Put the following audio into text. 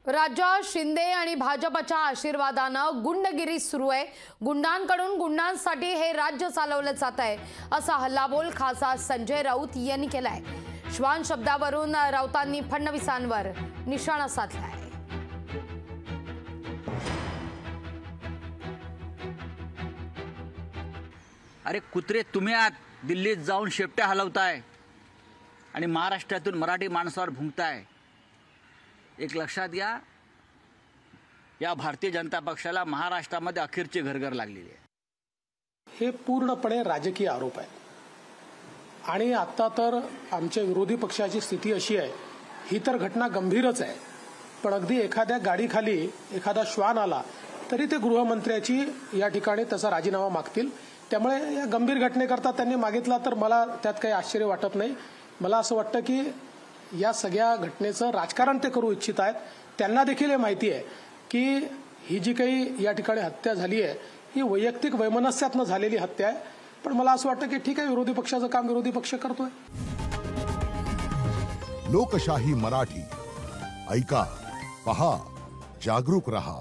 राज्यात शिंदे आणि भाजपच्या आशीर्वादानं गुंडगिरी सुरू आहे। गुंडांकडून गुंडांसाठी हे राज्य चालवलं जात आहे असा हल्लाबोल खासदार संजय राऊत यांनी केलाय। श्वान शब्दावरून राऊतांनी फडणवीसांवर निशाणा साधलाय। अरे कुत्रे, तुम्ही आत दिल्लीत जाऊन शेपट्या हलवताय आणि महाराष्ट्रातून मराठी माणसावर भुंकताय। एक लक्षात घ्या, या भारतीय जनता पक्षाला महाराष्ट्रामध्ये अखेरची घरघर लागलेली आहे। हे पूर्णपणे राजकीय आरोप आहेत आणि आता तर आमच्या विरोधी पक्षाची स्थिती अशी आहे, ही तर घटना गंभीरच आहे, पण अगदी एखाद्या गाडीखाली एखादा श्वान आला तरी ते गृहमंत्र्याची या ठिकाणी त्याचा राजीनामा मागतील। त्यामुळे या गंभीर घटनेकरता त्यांनी मागितला तर मला त्यात काही आश्चर्य वाटत नाही। मला असं वाटतं की या सगळ्या घटनेचं राजकारण ते करू इच्छित आहेत। त्यांना देखील हे माहिती आहे की ही जी काही या ठिकाणी हत्या झाली आहे ही वैयक्तिक वैमनस्यातनं झालेली हत्या आहे, पण मला असं वाटतं की ठीक आहे, विरोधी पक्षाचं काम विरोधी पक्ष करतोय। लोकशाही मराठी ऐका, पहा, जागरूक रहा।